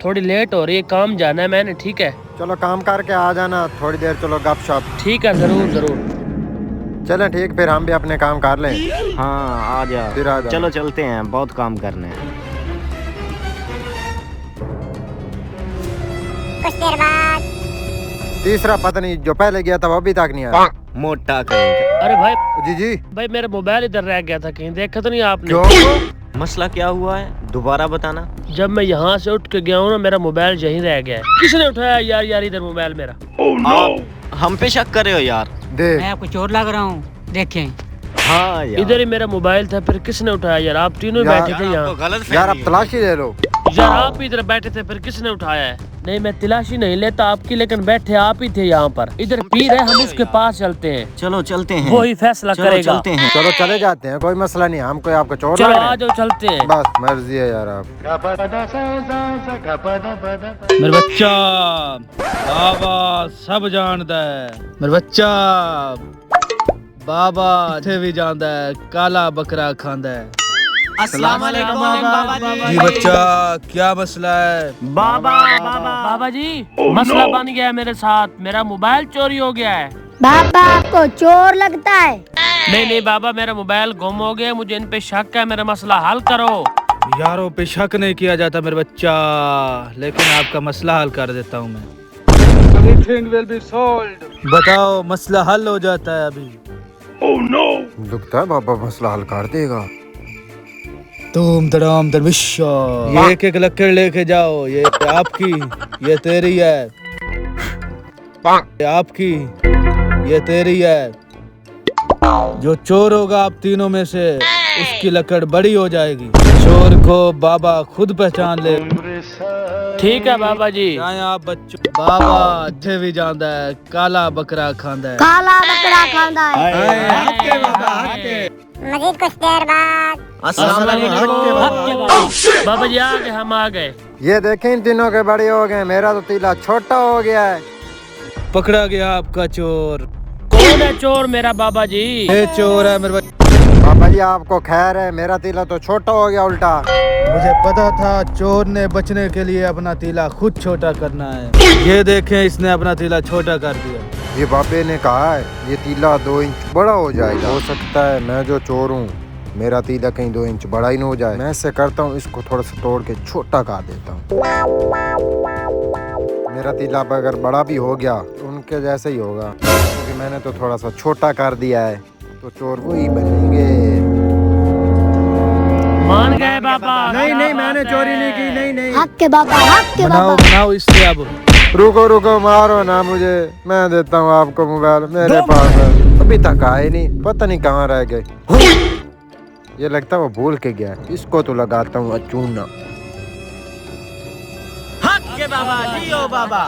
थोड़ी लेट हो रही है, काम जाना है मैंने। ठीक है चलो काम करके आ जाना थोड़ी देर, चलो गपशप। ठीक है, जरूर जरूर। चलें ठीक, फिर हम भी अपने काम कर लें। हाँ आ जा, फिर आ जाओ। चलो चलते हैं, बहुत काम करने हैं। कुछ देर बाद तीसरा पता नहीं जो पहले गया था वो अभी तक नहीं आया। मोटा कहीं अरे भाई जी जी भाई मेरा मोबाइल इधर रह गया था, कहीं देखा तो नहीं आपने? क्यों? का। मसला क्या हुआ है, दोबारा बताना। जब मैं यहाँ से उठ के गया हूँ ना, मेरा मोबाइल यहीं रह गया है। किसने उठाया यार? यार इधर मोबाइल मेरा। आप हम पे शक कर रहे हो यार? देख मैं आपको चोर लग रहा हूँ, देखें। हाँ यार, इधर ही मेरा मोबाइल था, फिर किसने उठाया यार? आप तीनों यार, बैठे थे यहाँ। गलत यार अब तलाशी ले लो। यार आप भी इधर बैठे थे, फिर किसने उठाया है? नहीं मैं तलाशी नहीं लेता आपकी, लेकिन बैठे आप ही थे यहाँ पर। इधर पीर है, हम उसके पास चलते हैं, चलो चलते हैं, वो ही फैसला चलो करेगा। चलते हैं। चलो चले जाते हैं, कोई मसला नहीं, हम कोई आपको चोर चलो लग रहे आ हैं। जाओ चलते हैं। बस मर्जी है यार आप। मेरे बच्चा बाबा सब जानता है। मेरे बच्चा बाबा इत्थे भी जानता है, काला बकरा खांदा है। अस्सलाम वालेकुम बाबा जी बच्चा, क्या मसला है? बाबा जी मसला बन गया है मेरे साथ, मेरा मोबाइल चोरी हो गया है। बाबा आपको चोर लगता है? नहीं नहीं बाबा, मेरा मोबाइल गुम हो गया, मुझे इन पे शक है, मेरा मसला हल करो। यारों पे शक नहीं किया जाता मेरे बच्चा, लेकिन आपका मसला हल कर देता हूँ मैं। बताओ, मसला हल हो जाता है अभी। दुखता है बाबा, मसला हल कर देगा। तुम तड़ाम दरविशा, ये एक एक लकड़ लेके जाओ, ये आपकी, ये तेरी है, ये आपकी, ये तेरी है। जो चोर होगा आप तीनों में से, उसकी लकड़ बड़ी हो जाएगी। चोर को बाबा खुद पहचान ले। ठीक है बाबा जी। जाएं आप बच्चों। बाबा इत्थे भी जानदा है, काला बकरा खांदा है। काला बकरा खांदा है। मजीद कुछ देर बाद अस्सलाम वालेकुम। बाबा जी आ गए, हम आ गए। ये देखें इन तीनों के बड़े हो गए, मेरा तो तीला छोटा हो गया है। पकड़ा गया आपका चोर। कौन है चोर? मेरा बाबा जी। ये चोर है मेरे बच्चे। बाबा जी आपको खैर है, मेरा तीला तो छोटा हो गया उल्टा। मुझे पता था चोर ने बचने के लिए अपना तीला खुद छोटा करना है। ये देखें, इसने अपना तीला छोटा कर दिया। ये बाबे ने कहा है ये तीला 2 इंच बड़ा हो जाएगा। हो सकता है मैं जो चोर हूँ, मेरा तीला कहीं 2 इंच बड़ा ही न हो जाए। मैं ऐसे करता हूँ, इसको थोड़ा सा तोड़ के छोटा कर देता हूँ। मेरा तीला अगर बड़ा भी हो गया तो उनके जैसे ही होगा, क्योंकि मैंने तो थोड़ा सा छोटा कर दिया है, तो चोर वही बनेंगे। मान गए बाबा? नहीं नहीं, मैंने चोरी नहीं की। नहीं नहीं, हक के बाबा, हक के बनाओ बाबा। बनाओ इससे अब। रुको रुको, मारो ना मुझे, मैं देता हूँ आपको मोबाइल, मेरे पास है। अभी तक आए नहीं, पता नहीं कहाँ रह गए। ये लगता है वो भूल के गया। इसको तो लगाता हूँ अचूना। हक के बाबा, जियो बाबा।